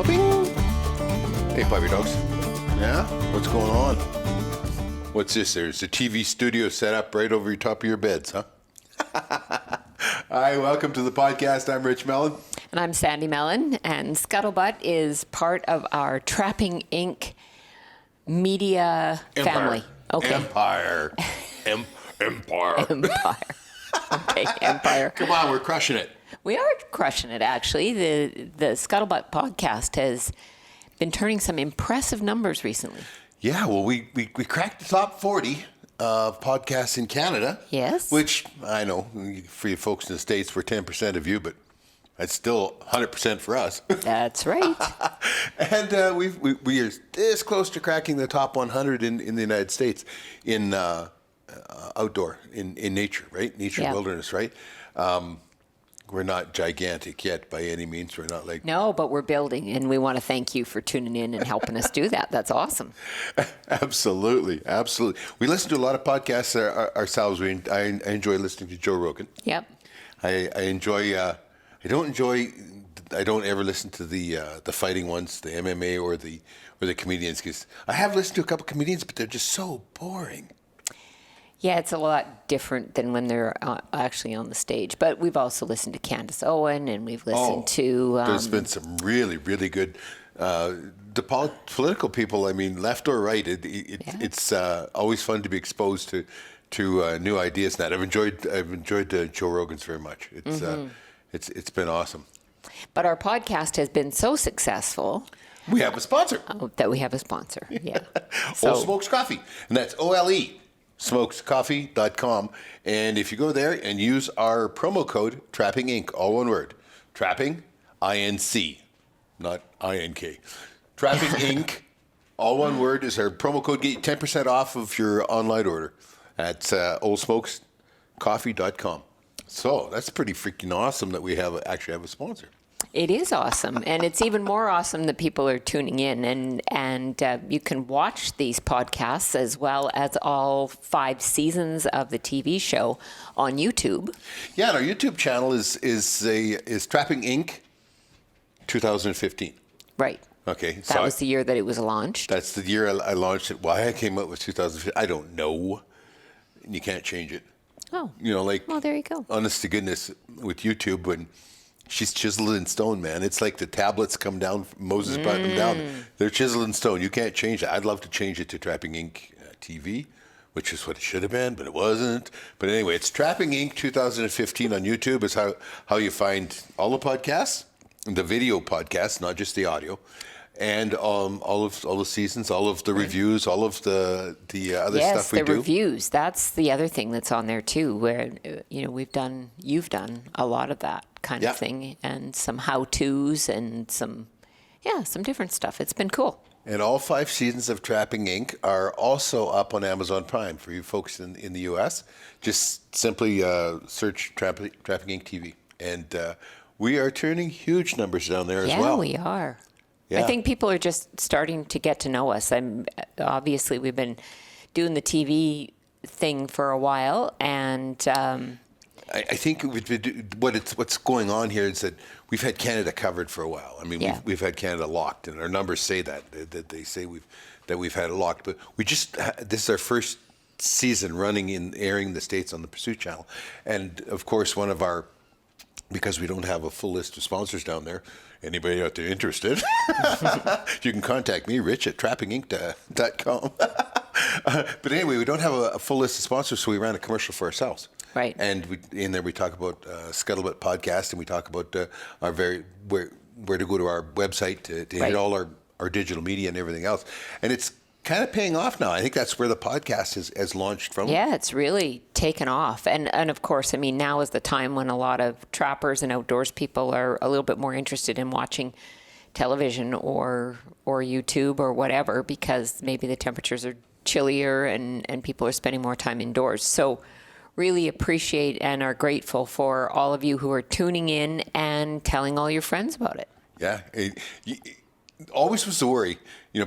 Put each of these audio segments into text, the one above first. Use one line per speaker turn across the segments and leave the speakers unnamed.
Bing. Hey, puppy dogs. Yeah? What's going on? What's this? There's a TV studio set up right over your top of your beds, huh? Hi, welcome to the podcast. I'm Rich Mellon.
And I'm Sandi Mellon. And Scuttlebutt is part of our Trapping Inc. media family. Okay.
Empire. Empire.
Okay, Empire.
Come on, we're crushing it.
We are crushing it, actually. The Scuttlebutt podcast has been turning some impressive numbers recently.
Yeah, well, we cracked the top 40 of podcasts in Canada.
Yes.
Which, I know, for you folks in the States, we're 10% of you, but that's still 100% for us.
That's right.
And we are this close to cracking the top 100 in the United States in outdoor, in nature, right? Nature,
yeah.
Wilderness, right? We're not gigantic yet by any means. We're not like...
No, but we're building, and we want to thank you for tuning in and helping us do that. That's awesome.
Absolutely. We listen to a lot of podcasts ourselves. I enjoy listening to Joe Rogan.
Yep.
I don't ever listen to the fighting ones, the MMA or the comedians, because I have listened to a couple of comedians, but they're just so boring.
Yeah, it's a lot different than when they're actually on the stage. But we've also listened to Candace Owen, and we've listened to...
there's been some really, really good... the political people, I mean, left or right, it's always fun to be exposed to new ideas. And that I've enjoyed Joe Rogan's very much. It's been awesome.
But our podcast has been so successful...
We have a sponsor.
That we have a sponsor, yeah.
Old Smokes Coffee, and that's OLE. smokescoffee.com, and if you go there and use our promo code Trapping Inc., all one word, Trapping INC, not INK, Trapping Inc., all one word is our promo code. Get you 10% off of your online order at oldsmokescoffee.com. So that's pretty freaking awesome that we actually have a sponsor.
It is awesome, and it's even more awesome that people are tuning in, and you can watch these podcasts as well as all 5 seasons of the TV show on YouTube.
Yeah, and our YouTube channel is Trapping Inc. 2015.
Right.
Okay.
That was the year that it was launched.
That's the year I launched it. Why I came up with 2015, I don't know. You can't change it.
Oh.
Well,
there you go.
Honest to goodness, with YouTube, when she's chiseled in stone, man. It's like the tablets come down, Moses brought them down. They're chiseled in stone. You can't change it. I'd love to change it to Trapping Inc. TV, which is what it should have been, but it wasn't. But anyway, it's Trapping Inc. 2015 on YouTube is how you find all the podcasts, the video podcasts, not just the audio, and all the seasons, all of the reviews, all of the other stuff we do.
Yes, the reviews. That's the other thing that's on there too, where you've done a lot of that kind of thing, and some how-tos and some different stuff. It's been cool.
And all 5 seasons of Trapping Inc. are also up on Amazon Prime for you folks in the U.S. Just simply search Trapping Inc. TV, and we are turning huge numbers down there as well.
Yeah, we are.
Yeah.
I think people are just starting to get to know us. Obviously, we've been doing the TV thing for a while, and
I think what's going on here is that we've had Canada covered for a while. I mean, we've had Canada locked, and our numbers say that they say we've had it locked. But this is our first season airing the States on the Pursuit Channel, and of course because we don't have a full list of sponsors down there. Anybody out there interested? You can contact me, Rich, at trappinginc.com. But anyway, we don't have a full list of sponsors, so we ran a commercial for ourselves.
Right.
And in there we talk about Scuttlebutt podcast, and we talk about where to go to our website to hit all our digital media and everything else. And it's kind of paying off now. I think that's where the podcast has launched from.
Yeah, it's really taken off. And of course, I mean, now is the time when a lot of trappers and outdoors people are a little bit more interested in watching television or YouTube or whatever, because maybe the temperatures are chillier and people are spending more time indoors. So really appreciate and are grateful for all of you who are tuning in and telling all your friends about it.
Yeah. Always was the worry,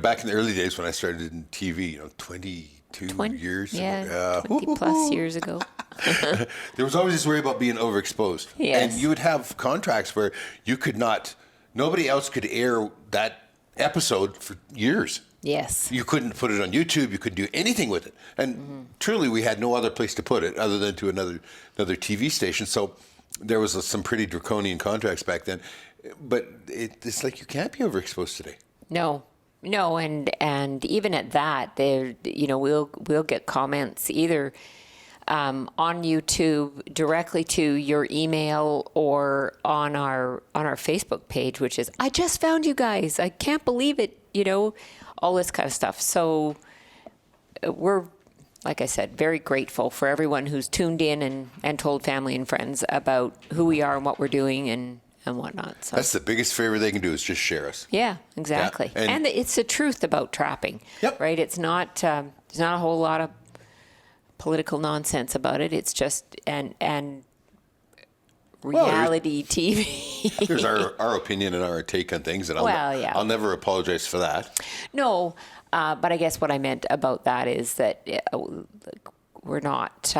back in the early days when I started in TV, 22 years ago.
20 plus years ago.
There was always this worry about being overexposed.
Yes.
And you would have contracts where you could not nobody else could air that episode for years.
Yes.
You couldn't put it on YouTube. You couldn't do anything with it. And truly, we had no other place to put it other than to another TV station. So there was some pretty draconian contracts back then. But it's like you can't be overexposed today.
No, and even at that, there, we'll get comments either on YouTube directly to your email or on our Facebook page, which is, I just found you guys. I can't believe it. All this kind of stuff. So we're, like I said, very grateful for everyone who's tuned in and told family and friends about who we are and what we're doing and whatnot. So
that's the biggest favor they can do, is just share us.
Yeah, exactly. Yeah. And it's the truth about trapping.
Yep.
Right? It's not there's not a whole lot of political nonsense about it. It's just and reality TV.
Here's our opinion and our take on things, and I'll never apologize for that.
No, but I guess what I meant about that is that we're not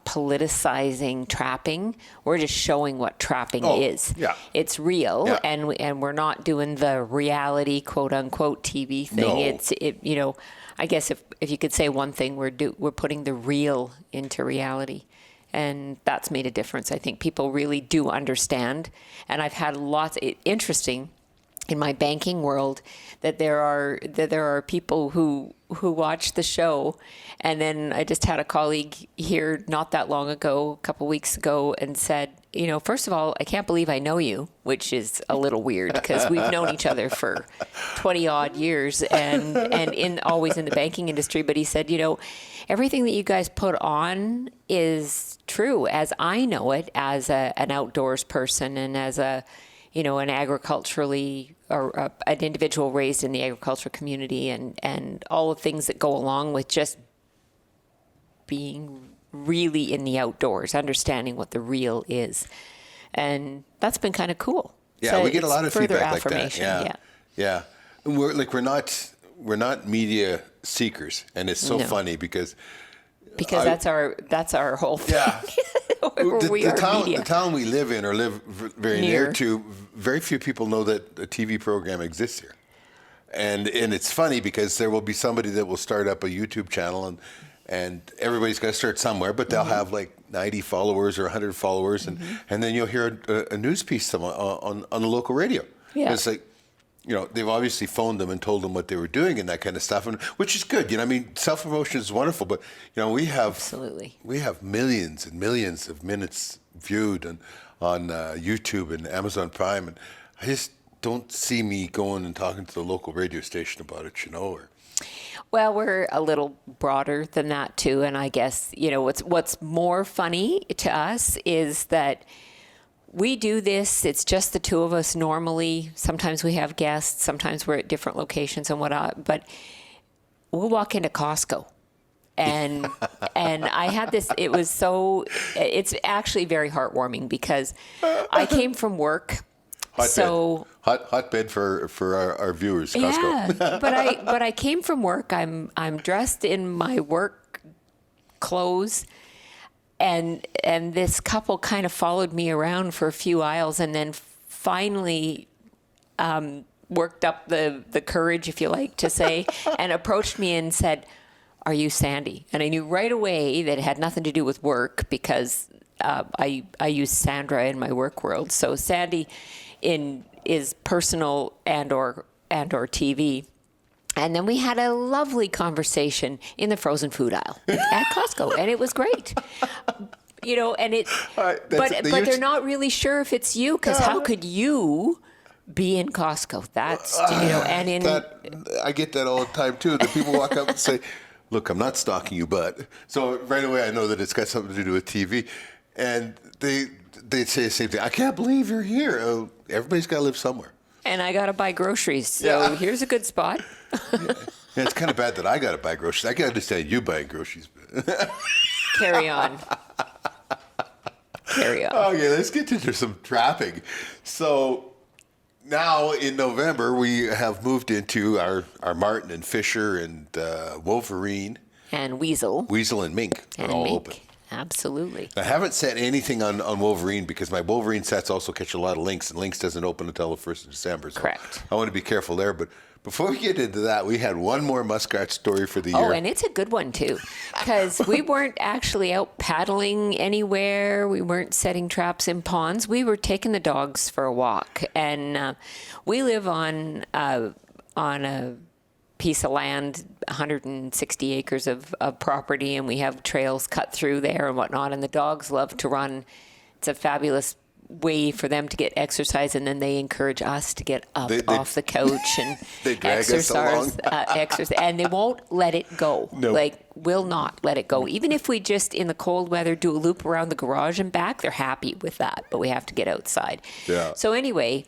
politicizing trapping. We're just showing what trapping is.
Yeah.
It's real,
yeah.
and we're not doing the reality quote unquote TV thing.
No.
I guess if you could say one thing, we're putting the real into reality. And that's made a difference. I think people really do understand. And I've had interesting in my banking world that there are people who watch the show. And then I just had a colleague here not that long ago, a couple weeks ago, and said, first of all, I can't believe I know you, which is a little weird because we've known each other for 20 odd years and always in the banking industry. But he said, everything that you guys put on is true as I know it as an outdoors person and as an agriculturally or an individual raised in the agricultural community and all the things that go along with just being really in the outdoors, understanding what the real is. And that's been kind of cool.
Yeah,
so
we get a lot of feedback like that. Yeah. And we're not media seekers, and it's so funny because
that's our whole thing.
Yeah.
The
town we live in or live very near to, very few people know that a TV program exists here. And it's funny because there will be somebody that will start up a YouTube channel and everybody's got to start somewhere, but they'll have like 90 followers or 100 followers, and then you'll hear a news piece on the local radio.
Yeah.
It's like, they've obviously phoned them and told them what they were doing and that kind of stuff, and which is good. Self-promotion is wonderful, but we have millions and millions of minutes viewed on YouTube and Amazon Prime, and I just don't see me going and talking to the local radio station about it, or.
Well, we're a little broader than that too, and I guess what's more funny to us is that we do this. It's just the two of us normally. Sometimes we have guests. Sometimes we're at different locations and whatnot. But we'll walk into Costco, and I had this. It's actually very heartwarming because I came from work.
Hotbed for our viewers, Costco.
Yeah, but I came from work. I'm dressed in my work clothes. And this couple kind of followed me around for a few aisles and then finally worked up the courage, if you like to say, and approached me and said, "Are you Sandi?" And I knew right away that it had nothing to do with work because I use Sandra in my work world. So Sandi is personal and or TV. And then we had a lovely conversation in the frozen food aisle at Costco, and it was great. But they're not really sure if it's you because how could you be in Costco? That's
I get that all the time too. The people walk up and say, "Look, I'm not stalking you, but..." So right away I know that it's got something to do with TV, and they say the same thing. "I can't believe you're here." Everybody's got to live somewhere.
And I got to buy groceries, so here's a good spot.
Yeah, it's kind of bad that I got to buy groceries. I can understand you buying groceries.
Carry on.
Okay, let's get into some trapping. So now in November, we have moved into our Marten and Fisher and Wolverine.
And Weasel.
Weasel and Mink are all open.
Absolutely.
I haven't set anything on Wolverine because my Wolverine sets also catch a lot of lynx, and lynx doesn't open until the 1st of December. So
Correct.
I want to be careful there. But before we get into that, we had one more muskrat story for the year.
Oh, and it's a good one, too, because we weren't actually out paddling anywhere. We weren't setting traps in ponds. We were taking the dogs for a walk. And we live on a piece of land, 160 acres of property, and we have trails cut through there and whatnot. And the dogs love to run. It's a fabulous way for them to get exercise, and then they encourage us to get up off the couch and
they drag
exercise,
us along.
and they won't let it go.
No.
Like, will not let it go. Even if we just in the cold weather do a loop around the garage and back, they're happy with that. But we have to get outside.
Yeah.
So anyway,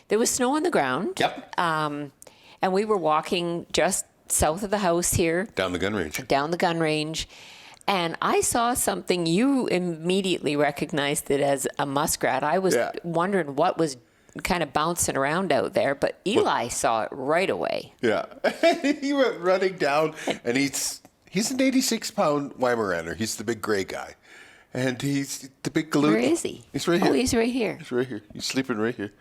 there was snow on the ground.
Yep.
And we were walking just south of the house here.
Down the gun range. And I saw something. You immediately recognized it as a muskrat. I was wondering what was kind of bouncing around out there, but Eli saw it right away. Yeah. He went running down, and he's an 86-pound Weimaraner. He's the big gray guy. And he's the big galoot.
Where is he?
He's right here.
Oh, he's right here.
He's right here. He's sleeping right here.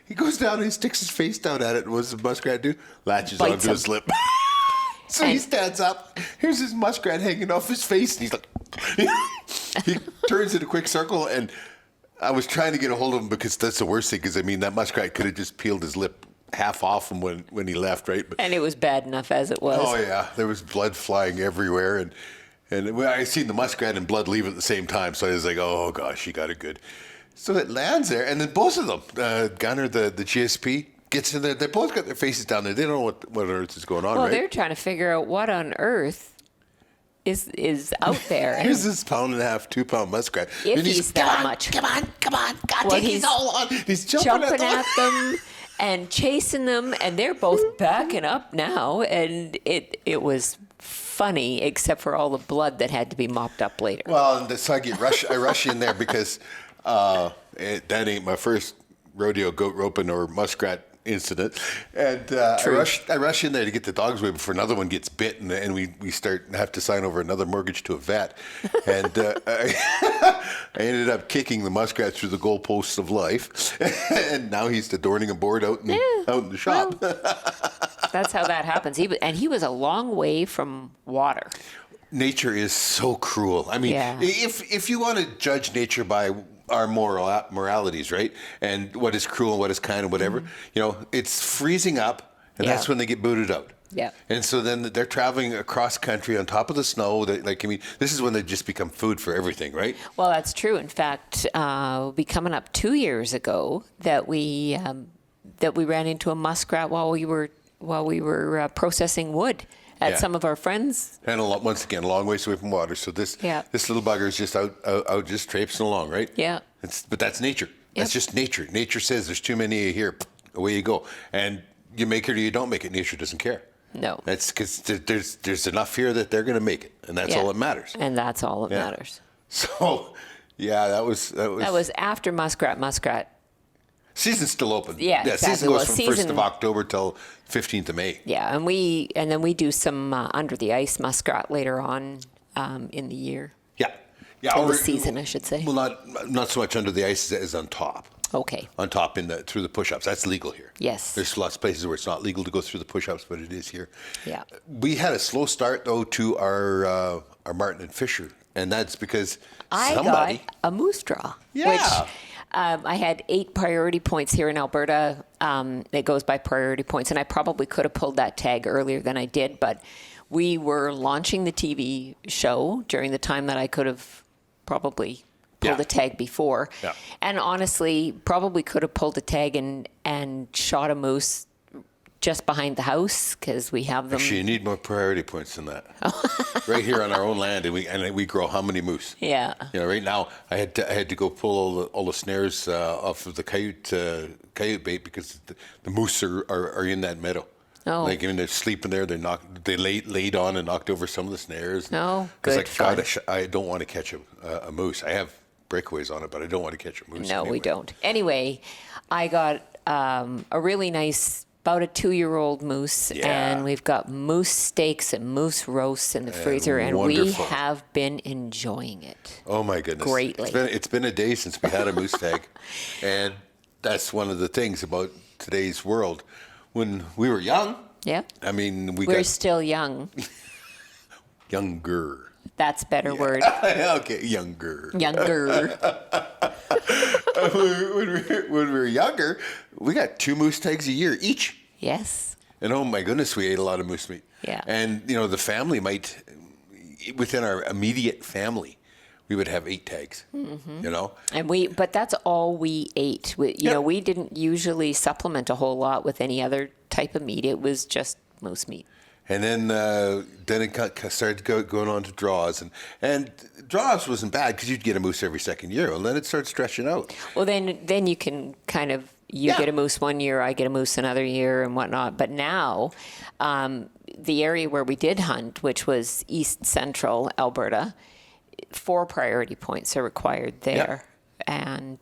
He goes down and he sticks his face down at it. And what's the muskrat do? Latches
Bites
onto
him.
his lip. So he stands up. Here's his muskrat hanging off his face. And he's like, he turns in a quick circle. And I was trying to get a hold of him because that's the worst thing. Because, I mean, that muskrat could have just peeled his lip half off him when he left, right? But,
And it was bad enough as it was.
oh, yeah. There was blood flying everywhere. And I seen the muskrat and blood leave at the same time. So I was like, oh, gosh, he got it good. So it lands there. And then both of them, Gunner, the GSP, gets in there. They both got their faces down there. They don't know what on earth is going on,
Well,
right?
they're trying to figure out what on earth is out there.
Here's this 1.5, 2-pound muskrat.
If
and
he's that much.
Come on. God,
Well,
take his all on. He's
jumping at them and chasing them, and they're both backing up now. And it was funny, except for all the blood that had to be mopped up later.
Well, so I rush in there because that ain't my first rodeo goat roping or muskrat incident, and I rush in there to get the dogs away before another one gets bit, and we have to sign over another mortgage to a vet, and I ended up kicking the muskrat through the goalposts of life, and now he's adorning a board out in the shop.
Well, that's how that happens. He was a long way from water.
Nature is so cruel. I mean, if you want to judge nature by our moralities, right? And what is cruel and what is kind and whatever, it's freezing up, and that's when they get booted out.
Yeah.
And so then they're traveling across country on top of the snow. This is when they just become food for everything, right?
Well, that's true. In fact, it'll be coming up 2 years ago that we ran into a muskrat while we were processing wood at some of our friends.
And once again, a long ways away from water. So this little bugger is just out just traipsing along, right?
Yeah.
But that's nature. That's just nature. Nature says there's too many here. Away you go. And you make it or you don't make it. Nature doesn't care.
No.
That's because there's enough here that they're going to make it, and that's all that matters.
And that's all that matters.
So, that was
after Muskrat.
Season's still open.
Yeah, exactly.
Season goes from 1st of October till 15th of May.
Yeah, and then we do some under the ice muskrat later on in the year.
Yeah.
Or the season, I should say.
Well, not so much under the ice as on top.
Okay.
On top through the push-ups. That's legal here.
Yes.
There's lots of places where it's not legal to go through the push-ups, but it is here.
Yeah.
We had a slow start though to our Marten and Fisher, and that's because
I got a moose draw.
Yeah.
Which I had 8 priority points here in Alberta. It goes by priority points, and I probably could have pulled that tag earlier than I did, but we were launching the TV show during the time that I could have probably pulled a tag before.
Yeah.
And honestly, probably could have pulled a tag and shot a moose just behind the house because we have them.
Actually, you need more priority points than that. Right here on our own land, and we grow how many moose?
Yeah.
Right now, I had to go pull all the snares off of the coyote bait because the moose are in that meadow.
Oh.
They're sleeping there. They laid on and knocked over some of the snares.
No, good fun.
God, I don't want to catch a moose. I have breakaways on it, but I don't want to catch a moose.
No,
anyway.
we don't. Anyway, I got a really nice about a 2-year-old moose, and we've got moose steaks and moose roasts in the freezer, and we have been enjoying it.
Oh my goodness.
Greatly.
It's been a day since we had a moose tag. And that's one of the things about today's world. When we were young, I mean,
we're still young.
Younger.
That's a better word.
Okay, younger.
Younger.
When we were younger, we got 2 moose tags a year each.
Yes.
And oh my goodness, we ate a lot of moose meat.
Yeah.
And, the family might, within our immediate family, we would have 8 tags, And
but that's all we ate. We didn't usually supplement a whole lot with any other type of meat. It was just moose meat.
And then it started going on to draws. And draws wasn't bad because you'd get a moose every second year. And then it started stretching out.
Well, then you can kind of, get a moose one year, I get a moose another year and whatnot. But now, the area where we did hunt, which was east central Alberta, 4 priority points are required there. And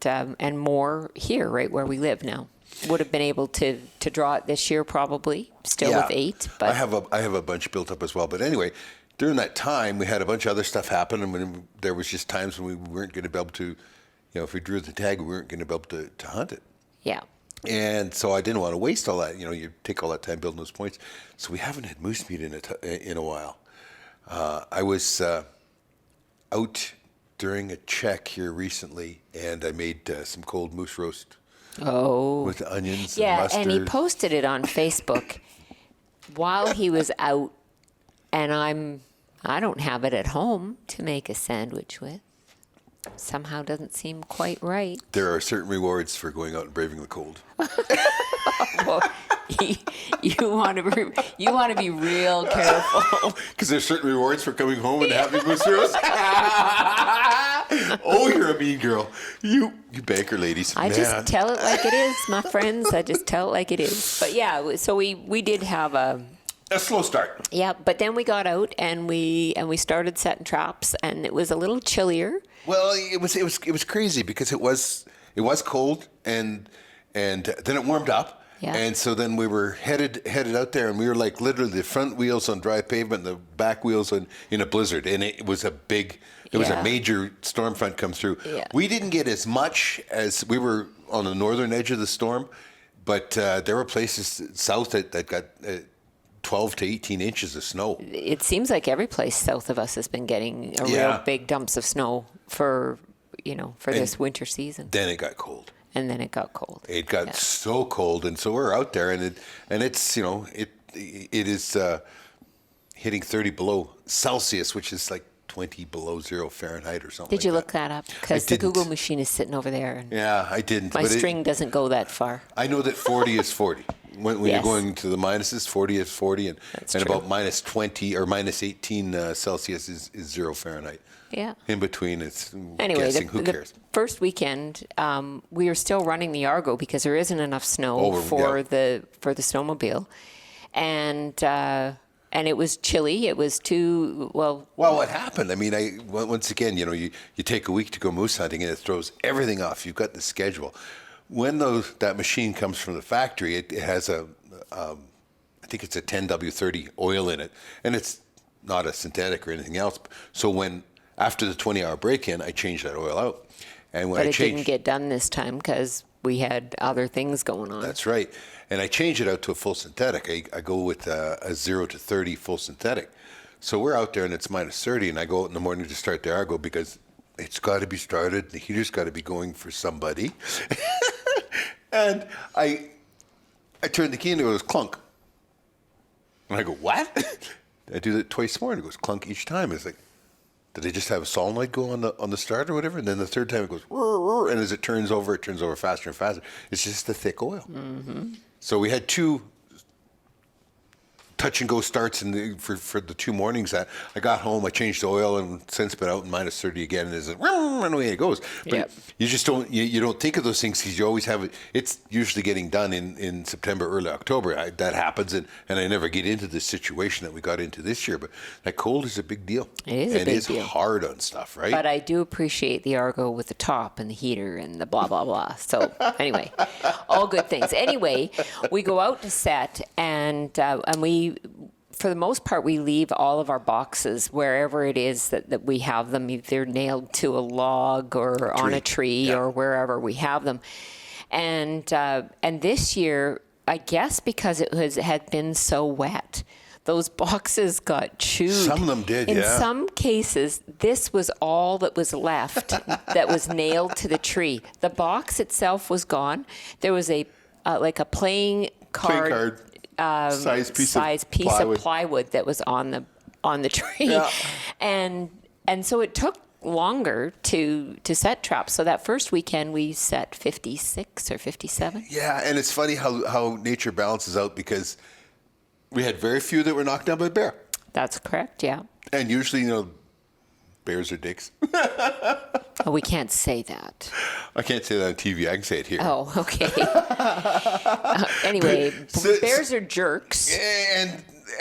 more here, right where we live now. Would have been able to draw it this year probably, still with 8. But
I have a bunch built up as well. But anyway, during that time, we had a bunch of other stuff happen, and when there was just times when we weren't going to be able to, if we drew the tag, we weren't going to be able to hunt it.
Yeah.
And so I didn't want to waste all that. You take all that time building those points. So we haven't had moose meat in a while. I was out during a check here recently, and I made some cold moose roast.
Oh.
With onions and mustard.
And he posted it on Facebook while he was out, and I don't have it at home to make a sandwich with. Somehow doesn't seem quite right.
There are certain rewards for going out and braving the cold.
Well, you want to be real careful.
Because there's certain rewards for coming home and having moose roast. Oh, you're a mean girl. You banker ladies.
I just tell it like it is, my friends. I just tell it like it is. But yeah, so we did have a
slow start.
Yeah, but then we got out and we started setting traps, and it was a little chillier.
Well, it was crazy because it was cold and then it warmed up.
Yeah.
And so then we were headed out there, and we were like literally the front wheels on dry pavement, and the back wheels in a blizzard, and it was a major storm front come through.
Yeah.
We didn't get as much as we were on the northern edge of the storm, but there were places south that got 12 to 18 inches of snow.
It seems like every place south of us has been getting real big dumps of snow for this winter season.
Then it got cold.
And then it got cold.
It got so cold, and so we're out there, and it's it is hitting 30 below Celsius, which is like 20 below 0 Fahrenheit or something.
Did you look that up? Because the Google machine is sitting over there. And
I didn't.
My string doesn't go that far.
I know that 40 is 40. When you're going to the minuses, 40 is 40, and about minus 20 or minus 18 Celsius is 0 Fahrenheit.
Yeah.
In between, it's
guessing.
Who cares?
The first weekend, we are still running the Argo because there isn't enough snow for the snowmobile, and it was chilly. It was too well.
Well, what happened? I mean, once again, you take a week to go moose hunting, and it throws everything off. You've got the schedule. When that machine comes from the factory, it has I think it's a 10W30 oil in it, and it's not a synthetic or anything else. So after the 20-hour break-in, I changed that oil out. And when
but it didn't get done this time because we had other things going on.
That's right. And I changed it out to a full synthetic. I go with a 0 to 30 full synthetic. So we're out there, and it's minus 30, and I go out in the morning to start the Argo because it's got to be started. The heater's got to be going for somebody. And I turned the key, and it goes clunk. And I go, what? I do that twice more, and it goes clunk each time. It's like, did they just have a solenoid go on the start or whatever? And then the third time it goes, and as it turns over faster and faster. It's just the thick oil. Mm-hmm. So we had two touch and go starts for the 2 mornings. I got home, I changed the oil, and since been out in minus 30 again, and it's and away it goes. But you just don't think of those things because you always have it. It's usually getting done in September, early October. That happens, and I never get into this situation that we got into this year. But that cold is a big deal.
It is a big deal.
And it's hard on stuff, right?
But I do appreciate the Argo with the top and the heater and the blah, blah, blah. So anyway, all good things. Anyway, we go out to set, and we, for the most part, we leave all of our boxes wherever it is that we have them, either nailed to a log or on a tree or wherever we have them. And this year, I guess because it had been so wet, those boxes got chewed.
Some of them did,
In some cases, this was all that was left that was nailed to the tree. The box itself was gone. There was a playing card size piece of plywood that was on the tree, and so it took longer to set traps. So that first weekend we set 56 or 57.
Yeah, and it's funny how nature balances out because we had very few that were knocked down by a bear.
That's correct. Yeah.
And usually, bears are dicks.
Oh, we can't say that.
I can't say that on TV. I can say it here.
Oh, okay. Anyway, bears are jerks.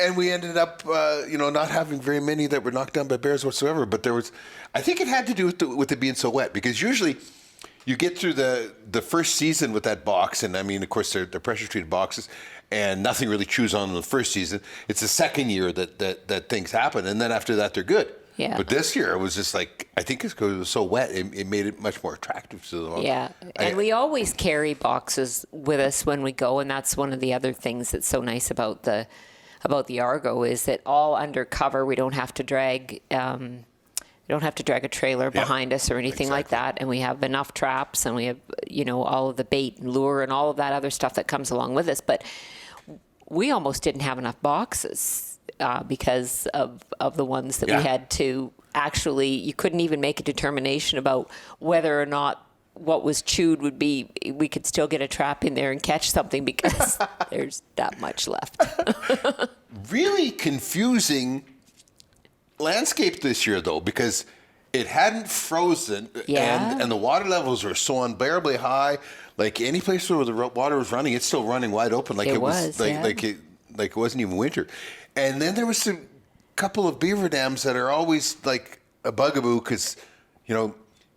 And we ended up, not having very many that were knocked down by bears whatsoever. But I think it had to do with it being so wet because usually you get through the first season with that box, and I mean, of course, they're pressure treated boxes, and nothing really chews on in the first season. It's the second year that things happen, and then after that, they're good.
Yeah.
But this year, it was just like, I think it's because it was so wet, it made it much more attractive to them.
Yeah. And we always carry boxes with us when we go, and that's one of the other things that's so nice about the Argo is that all under cover, we don't have to drag a trailer behind us or anything like that, and we have enough traps, and we have all of the bait and lure and all of that other stuff that comes along with us. But we almost didn't have enough boxes because of the ones that we had to actually. You couldn't even make a determination about whether or not what was chewed would be. We could still get a trap in there and catch something because there's that much left.
Really confusing landscape this year, though, because it hadn't frozen, and the water levels were so unbearably high. Like any place where the water was running, it's still running wide open, like it was like it wasn't even winter. And then there was a couple of beaver dams that are always like a bugaboo because,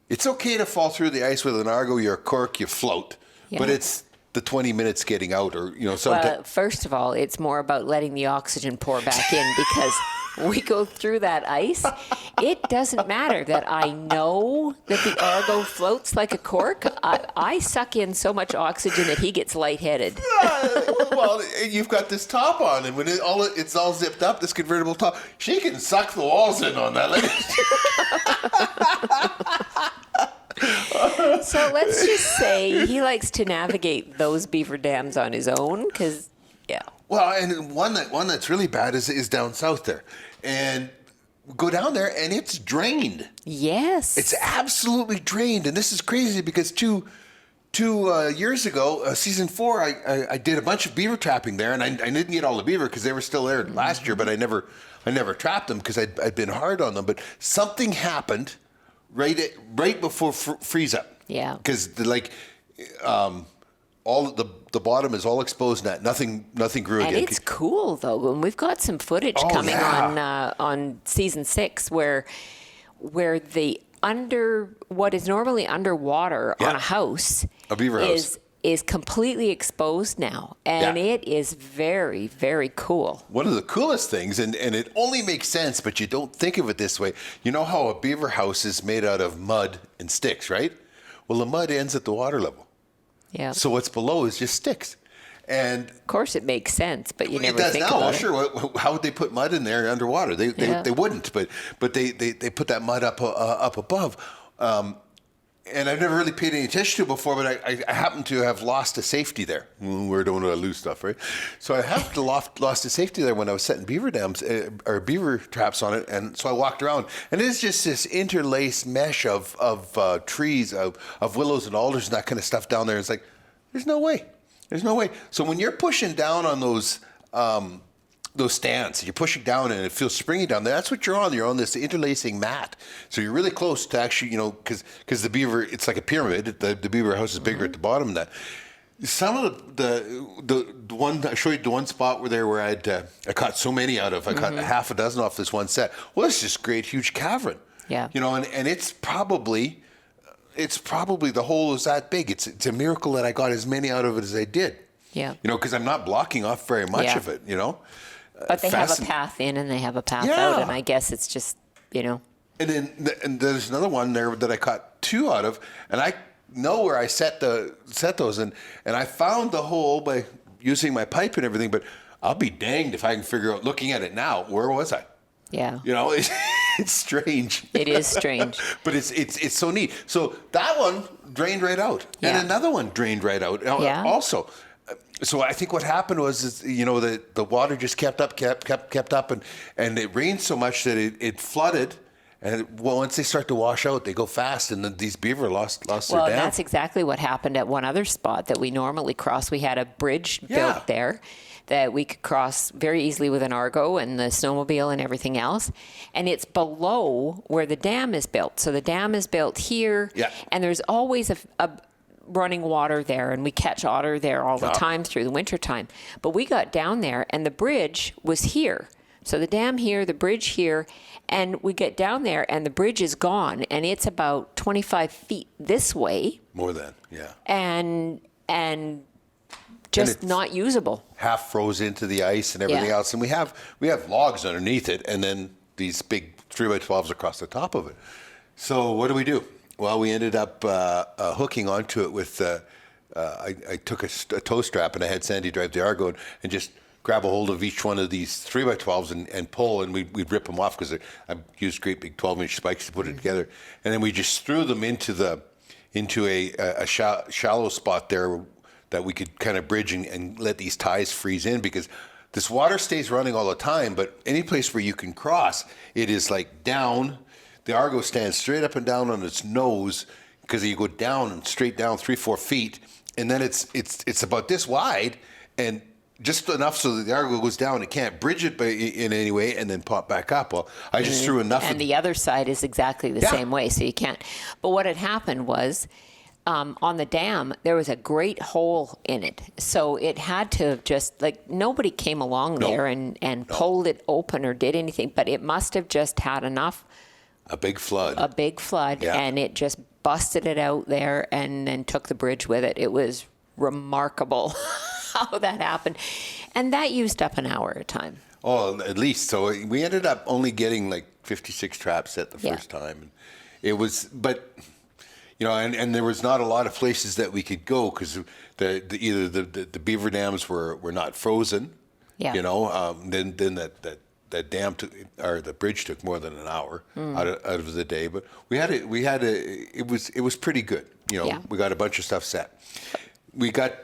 it's okay to fall through the ice with an Argo, you're a cork, you float, but it's the 20 minutes getting out, or
Well, first of all, it's more about letting the oxygen pour back in because we go through that ice. It doesn't matter that I know that the Argo floats like a cork. I suck in so much oxygen that he gets lightheaded.
Well, you've got this top on, and when it's all zipped up, this convertible top, she can suck the walls in on that.
So let's just say he likes to navigate those beaver dams on his own because,
Well, and one that's really bad is down south there. And go down there, and it's drained.
Yes.
It's absolutely drained. And this is crazy because two years ago, season 4, I did a bunch of beaver trapping there, and I didn't get all the beaver because they were still there last year, but I never trapped them because I'd been hard on them. But something happened right before freeze up.
Yeah.
Because all the bottom is all exposed net. Nothing grew again.
And it's cool though, and we've got some footage coming on season 6 where the what is normally underwater on a house,
a beaver house,
is completely exposed now, and it is very, very cool.
One of the coolest things, and it only makes sense, but you don't think of it this way. You know how a beaver house is made out of mud and sticks, right? Well, the mud ends at the water level. Yeah. So what's below is just sticks. And
of course it makes sense, but you never think
about
it.
Sure. How would they put mud in there underwater? They wouldn't, but they put that mud up above. And I've never really paid any attention to it before, but I happen to have lost a safety there. We don't want to lose stuff, right? So I happened to lost a safety there when I was setting beaver dams or beaver traps on it, and so I walked around, and it's just this interlaced mesh of trees, of willows and alders and that kind of stuff down there. It's like, there's no way. So when you're pushing down on those those stands. You're pushing down and it feels springy down there. That's what you're on. You're on this interlacing mat. So you're really close to actually, because the beaver, it's like a pyramid. The beaver house is bigger at the bottom than that. Some of the one, I showed you the one spot where I caught so many out of. I caught half a dozen off this one set. Well, it's just great, huge cavern.
Yeah.
And it's probably the hole is that big. It's a miracle that I got as many out of it as I did.
Yeah.
Because I'm not blocking off very much of it,
But they have a path in and they have a path out, and I guess it's just, And
there's another one there that I caught 2 out of, and I know where I set those, and I found the hole by using my pipe and everything, but I'll be danged if I can figure out, looking at it now, where was I?
Yeah.
It's strange.
It is strange.
But it's so neat. So that one drained right out, and another one drained right out also. So I think what happened was, the water just kept up, and it rained so much that it flooded. And once they start to wash out, they go fast, and then these beaver lost their dam.
Well, that's exactly what happened at one other spot that we normally cross. We had a bridge built there that we could cross very easily with an Argo and the snowmobile and everything else. And it's below where the dam is built. So the dam is built here, and there's always a running water there, and we catch otter there all the time through the winter time. But we got down there, and the bridge was here. So the dam here, the bridge here, and we get down there, and the bridge is gone, and it's about 25 feet this way.
More than, yeah.
And just not usable.
Half froze into the ice and everything else, and we have logs underneath it, and then these big 3x12s across the top of it. So what do? Well, we ended up hooking onto it with. I took a tow strap, and I had Sandy drive the Argo and just grab a hold of each one of these 3x12s and pull, and we'd rip them off because I used great big 12-inch spikes to put it together, and then we just threw them into a shallow spot there that we could kind of bridge and let these ties freeze in, because this water stays running all the time, but any place where you can cross, it is like down. The Argo stands straight up and down on its nose, because you go down and straight down 3-4 feet, and then it's about this wide, and just enough so that the Argo goes down. It can't bridge it in any way and then pop back up. Well, I just threw enough.
And the other side is exactly the same way, so you can't. But what had happened was, on the dam, there was a great hole in it. So it had to just, nobody came along there and pulled it open or did anything, but it must have just had enough.
A big flood,
and it just busted it out there and then took the bridge with it. It was remarkable how that happened. And that used up an hour at a time.
Oh, at least. So we ended up only getting 56 traps set the first time. And it was, but, and there was not a lot of places that we could go, because either the beaver dams were not frozen, then that dam or the bridge took more than an hour out of the day. But it was pretty good. We got a bunch of stuff set. We got,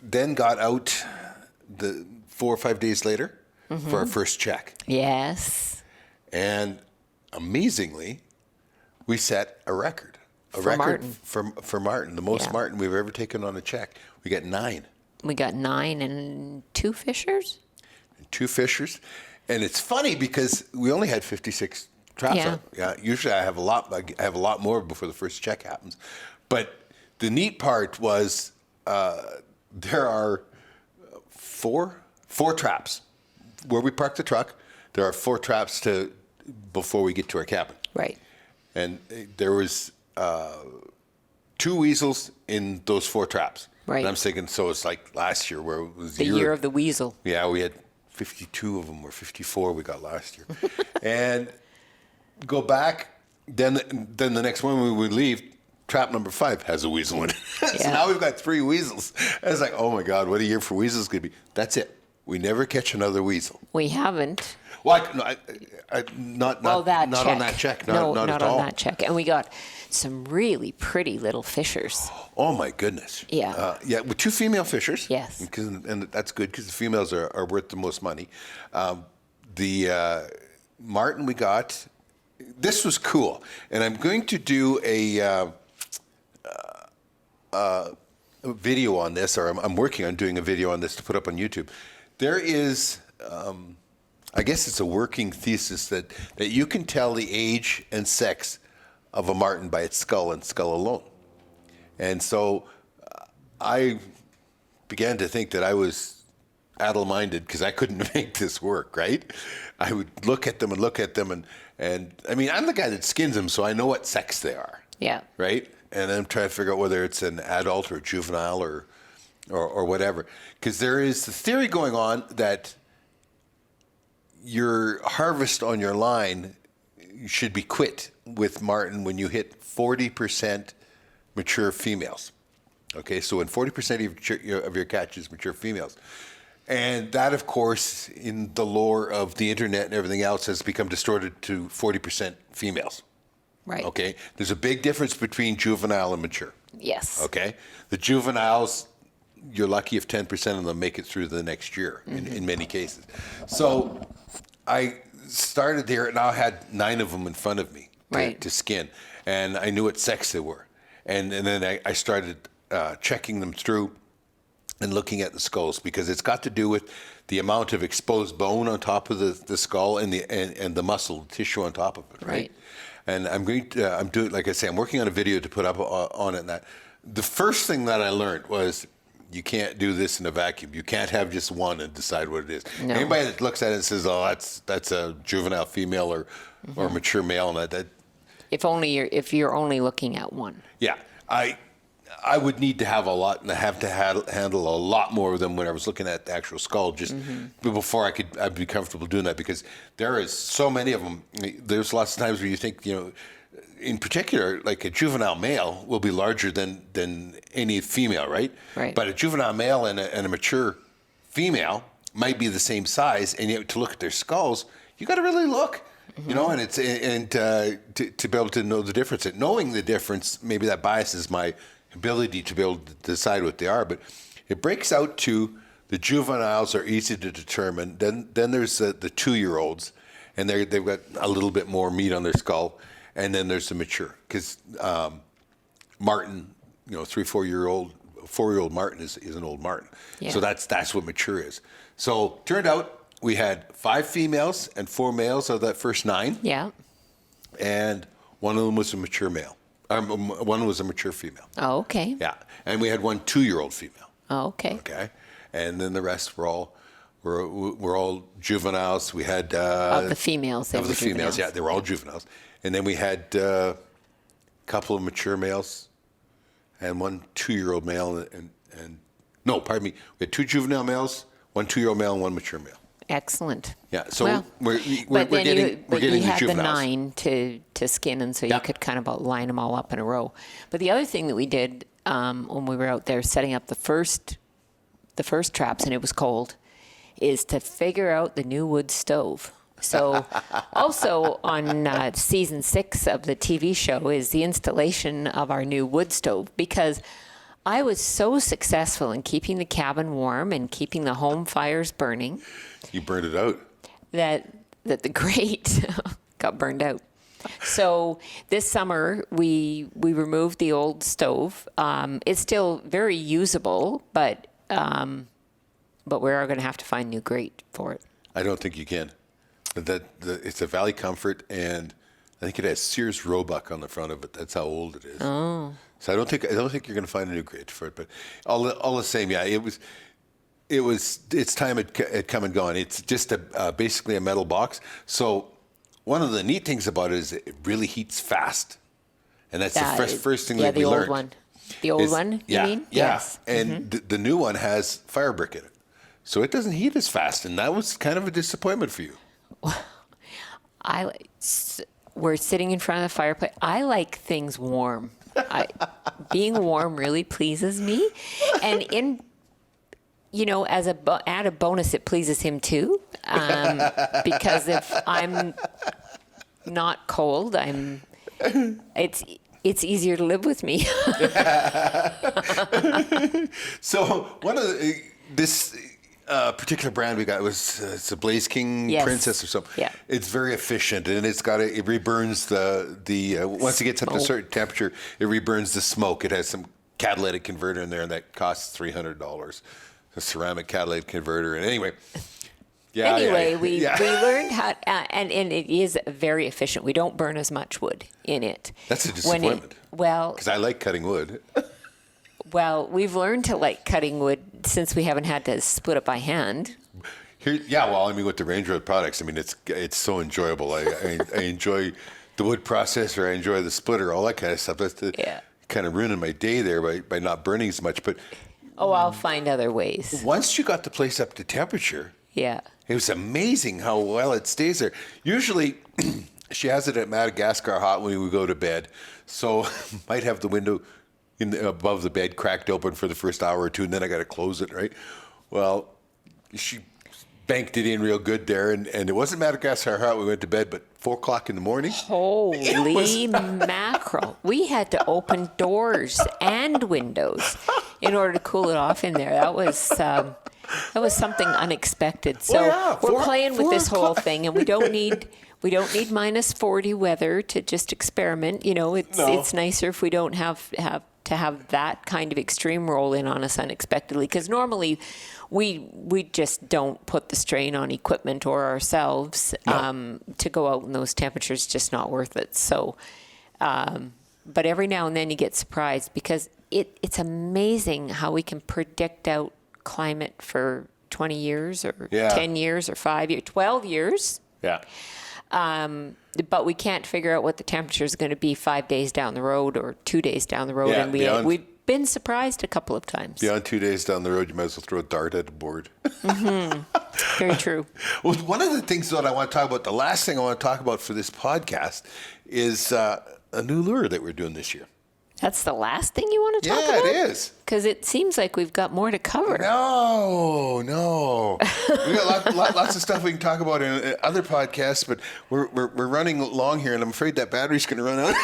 then got out the 4 or 5 days later for our first check.
Yes.
And amazingly, we set a record.
For Marten.
For Marten, the most Marten we've ever taken on a check. We got 9. We got
9 and 2 fishers.
And it's funny because we only had 56 traps out. Yeah. Usually I have a lot more before the first check happens. But the neat part was there are four traps where we park the truck. There are 4 traps before we get to our cabin.
Right.
And there was 2 weasels in those 4 traps.
Right.
And I'm thinking, so it's like last year where it was
the year of the weasel.
Yeah, we had 52 of them, or 54 we got last year. And go back, then the next one when we leave, trap number 5 has a weasel in it. So now we've got 3 weasels. I was like, oh my God, what a year for weasels could be. That's it. We never catch another weasel.
We haven't.
Well, not on that check. Not
on
at all.
that check. And we got some really pretty little fishers.
Oh my goodness.
Yeah.
With 2 female fishers.
Yes.
And that's good because the females are worth the most money. The Marten we got, this was cool. And I'm going to do a a video on this, or I'm working on doing a video on this to put up on YouTube. There is, I guess it's a working thesis that you can tell the age and sex of a marten by its skull and skull alone. And so I began to think that I was addle-minded because I couldn't make this work, right? I would look at them and I mean, I'm the guy that skins them, so I know what sex they are.
Yeah.
Right? And then try to figure out whether it's an adult or a juvenile or whatever. Because there is the theory going on that your harvest on your line should be quit with marten when you hit 40% mature females. Okay, so when 40% of your catch is mature females. And that, of course, in the lore of the internet and everything else, has become distorted to 40% females.
Right.
Okay, there's a big difference between juvenile and mature.
Yes.
Okay, the juveniles, you're lucky if 10% of them make it through the next year in many cases. So I started there and I had 9 of them in front of me to skin, and I knew what sex they were. And then I started checking them through and looking at the skulls, because it's got to do with the amount of exposed bone on top of the skull and the muscle tissue on top of it, right? And I'm doing, like I say, I'm working on a video to put up on it. And that the first thing that I learned was you can't do this in a vacuum. You can't have just one and decide what it is. No. Anybody that looks at it and says, "Oh, that's a juvenile female or mature male," and that
if you're only looking at one.
Yeah, I would need to have a lot, and I have to handle a lot more of them when I was looking at the actual skull, just before I'd be comfortable doing that, because there is so many of them. There's lots of times where you think, in particular, like a juvenile male will be larger than any female, right?
Right.
But a juvenile male and a mature female might be the same size, and yet to look at their skulls, you got to really look. And to be able to know the difference, and knowing the difference, maybe that biases my ability to be able to decide what they are. But it breaks out to the juveniles are easy to determine. Then there's the 2-year-olds, and they've got a little bit more meat on their skull. And then there's the mature, because marten, 4-year-old marten is an old marten. Yeah. So that's what mature is. So turned out we had 5 females and 4 males of that first 9.
Yeah.
And one of them was a mature male. One was a mature female.
Oh, okay.
Yeah, and we had one 2-year-old female.
Oh, okay.
Okay, and then the rest were all juveniles. We had
of the females.
Of the females, yeah, they were all juveniles. And then we had a couple of mature males and one 2-year-old male. And no, pardon me. We had 2 juvenile males, one 2-year-old male, and one mature male.
Excellent.
Yeah, so we're getting
you had
the juveniles.
The 9 to skin, and so you could kind of line them all up in a row. But the other thing that we did when we were out there setting up the first traps, and it was cold, is to figure out the new wood stove. So also on season 6 of the TV show is the installation of our new wood stove, because I was so successful in keeping the cabin warm and keeping the home fires burning.
You burned it out.
That the grate got burned out. So this summer we removed the old stove. It's still very usable, but we are going to have to find a new grate for it.
I don't think you can. It's a Valley Comfort, and I think it has Sears Roebuck on the front of it. That's how old it is. Oh. So I don't think you're going to find a new grate for it. But all the same, yeah, its time had come and gone. It's just basically a metal box. So one of the neat things about it is it really heats fast, and that's the first thing that we learned.
Yeah, the old one. The old one, you mean?
Yeah.
Yes.
And the new one has fire brick in it, so it doesn't heat as fast, and that was kind of a disappointment for you.
We're sitting in front of the fireplace. I like things warm. Being warm really pleases me, and as a added bonus, it pleases him too. Because if I'm not cold, it's easier to live with me.
So one of this particular brand we got was it's a Blaze King Princess or something.
Yeah.
It's very efficient, and it reburns the once it gets up to a certain temperature, it reburns the smoke. It has some catalytic converter in there, and that costs $300. A ceramic catalytic converter. And anyway.
We learned how, and it is very efficient. We don't burn as much wood in it.
That's a disappointment. Because I like cutting wood.
Well, we've learned to like cutting wood since we haven't had to split it by hand.
With the Range Road products, it's so enjoyable. I enjoy the wood processor. I enjoy the splitter, all that kind of stuff. That's kind of ruining my day there by not burning as much. But
I'll find other ways.
Once you got the place up to temperature, it was amazing how well it stays there. Usually, she has it at Madagascar hot when we go to bed, so might have the window above the bed cracked open for the first hour or two, and then I got to close it, right? Well, she banked it in real good there, and it wasn't Madagascar hot. We went to bed, but 4 o'clock in the morning.
Holy mackerel. We had to open doors and windows in order to cool it off in there. That was something unexpected. So we're playing with this whole thing, and we don't need minus 40 weather to just experiment. It's nicer if we don't have to have that kind of extreme roll in on us unexpectedly, because normally we just don't put the strain on equipment or ourselves. To go out in those temperatures, just not worth it. So, but every now and then you get surprised, because it's amazing how we can predict out climate for 20 years or 10 years or 5 years, 12 years.
Yeah.
But we can't figure out what the temperature is going to be 5 days down the road or 2 days down the road. And we've been surprised a couple of times.
Beyond 2 days down the road, you might as well throw a dart at a board.
Mm-hmm. Very true.
Well, one of the things that I want to talk about, the last thing I want to talk about for this podcast is a new lure that we're doing this year.
That's the last thing you want to talk about?
Yeah, it is.
Because it seems like we've got more to cover.
No. We got lots of stuff we can talk about in other podcasts, but we're running long here, and I'm afraid that battery's going to run out.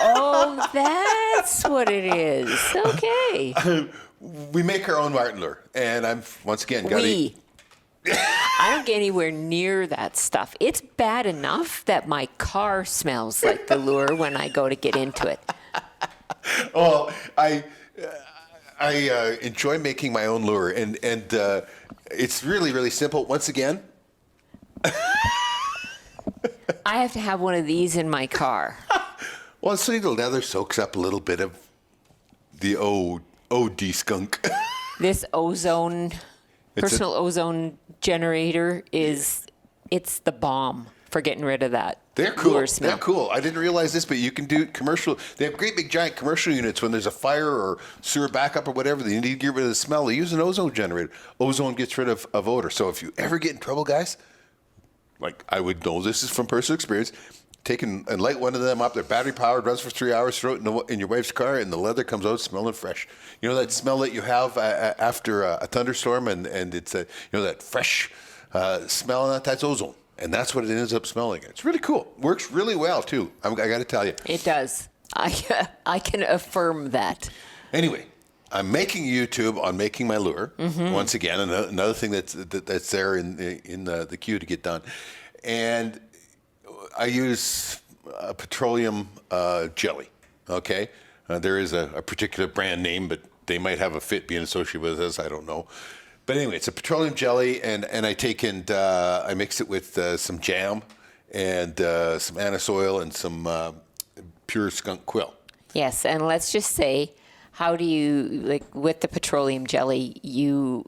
Oh, that's what it is. Okay.
We make our own Marten lure, and I'm once again
I don't get anywhere near that stuff. It's bad enough that my car smells like the lure when I go to get into it.
Well, I enjoy making my own lure, and it's really, really simple. Once again,
I have to have one of these in my car.
Well, so the leather soaks up a little bit of the OD skunk.
This personal ozone generator it's the bomb for getting rid of that.
They're cool. They're cool. I didn't realize this, but you can do commercial. They have great big giant commercial units when there's a fire or sewer backup or whatever. They need to get rid of the smell. They use an ozone generator. Ozone gets rid of odor. So if you ever get in trouble, guys, like I would know this is from personal experience, take and light one of them up. They're battery powered, runs for 3 hours, throw it in your wife's car, and the leather comes out smelling fresh. You know that smell that you have after a thunderstorm, and it's that fresh smell, and that's ozone. And that's what it ends up smelling. It's really cool. Works really well, too. I got to tell you.
It does. I can affirm that.
Anyway, I'm making YouTube on making my lure. Mm-hmm. Once again, another thing that's there in the queue to get done. And I use Petroleum Jelly, okay? There is a particular brand name, but they might have a fit being associated with us. I don't know. But anyway, it's a petroleum jelly, and I take and I mix it with some jam and some anise oil and some pure skunk quill.
Yes, and let's just say, how do you, with the petroleum jelly, you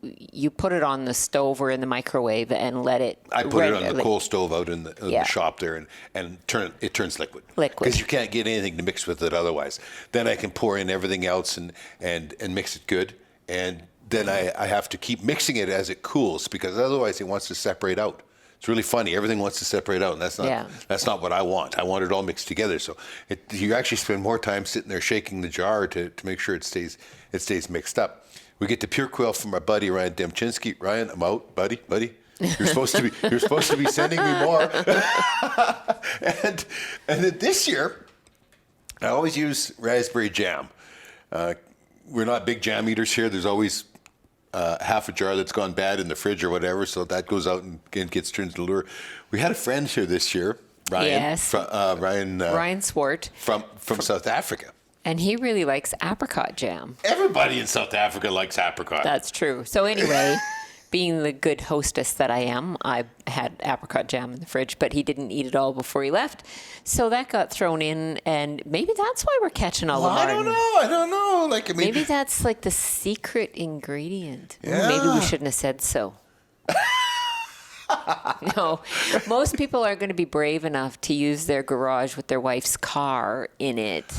put it on the stove or in the microwave and let it...
I put it on the coal stove out in the shop there, and it turns liquid. Because you can't get anything to mix with it otherwise. Then I can pour in everything else and mix it good, and then I have to keep mixing it as it cools, because otherwise it wants to separate out. It's really funny. Everything wants to separate out, and that's not what I want. I want it all mixed together. So you actually spend more time sitting there shaking the jar to make sure it stays mixed up. We get the pure quill from our buddy Ryan Demchinsky. Ryan, I'm out, buddy. You're supposed to be sending me more. and then this year, I always use raspberry jam. We're not big jam eaters here. There's always half a jar that's gone bad in the fridge or whatever, so that goes out and gets turned into lure. We had a friend here this year, Ryan.
Yes.
Ryan
Swart
from South Africa.
And he really likes apricot jam.
Everybody in South Africa likes apricot.
That's true. So anyway, being the good hostess that I am, I had apricot jam in the fridge, but he didn't eat it all before he left. So that got thrown in, and maybe that's why we're catching all the Marten.
I don't know. Like, I mean,
maybe that's like the secret ingredient.
Yeah.
Maybe we shouldn't have said so. No, most people are going to be brave enough to use their garage with their wife's car in it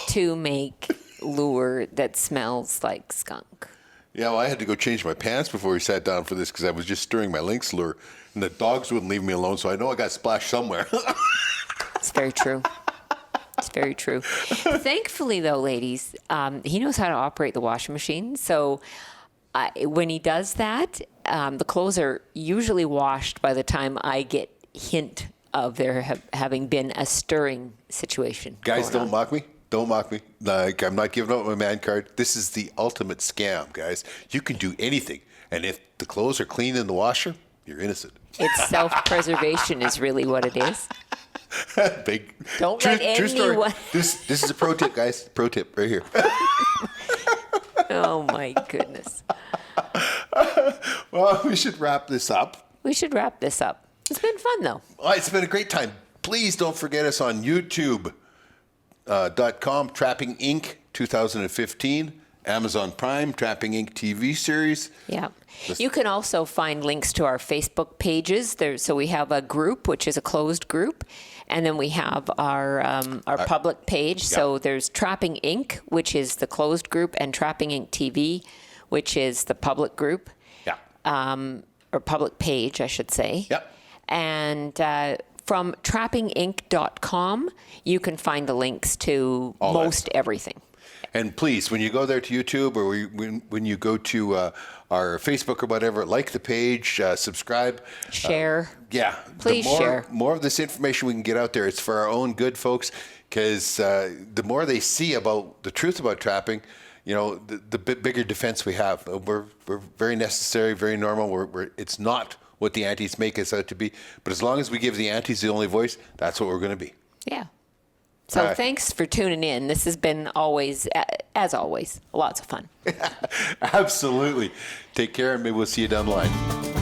to make lure that smells like skunk.
Yeah, well, I had to go change my pants before we sat down for this because I was just stirring my lynx lure, and the dogs wouldn't leave me alone, so I know I got splashed somewhere.
It's very true. It's very true. Thankfully, though, ladies, he knows how to operate the washing machine. So when he does that, the clothes are usually washed by the time I get hint of there having been a stirring situation.
Guys, don't mock me. Don't mock me. Like, I'm not giving out my man card. This is the ultimate scam, guys. You can do anything. And if the clothes are clean in the washer, you're innocent.
It's self-preservation is really what it is.
Big.
Don't let anyone...
This is a pro tip, guys. Pro tip right here.
Oh, my goodness.
Well, we should wrap this up.
We should wrap this up. It's been fun, though.
Oh, it's been a great time. Please don't forget us on YouTube. .com, Trapping Inc. 2015, Amazon Prime, Trapping Inc. TV series.
Yeah. You can also find links to our Facebook pages. So we have a group, which is a closed group, and then we have our public page. Yeah. So there's Trapping Inc., which is the closed group, and Trapping Inc. TV, which is the public group. Yeah. Or public page, I should say. Yeah. And from trappinginc.com, you can find the links to most everything.
And please, when you go there to YouTube or when you go to our Facebook or whatever, like the page, subscribe.
Share.
Yeah.
Please share.
More of this information we can get out there. It's for our own good, folks, because the more they see about the truth about trapping, you know, the bigger defense we have. We're very necessary, very normal. It's not what the antis make us out to be. But as long as we give the antis the only voice, that's what we're going to be.
Yeah. So thanks for tuning in. This has been always, as always, lots of fun.
Absolutely. Take care, and maybe we'll see you down the line.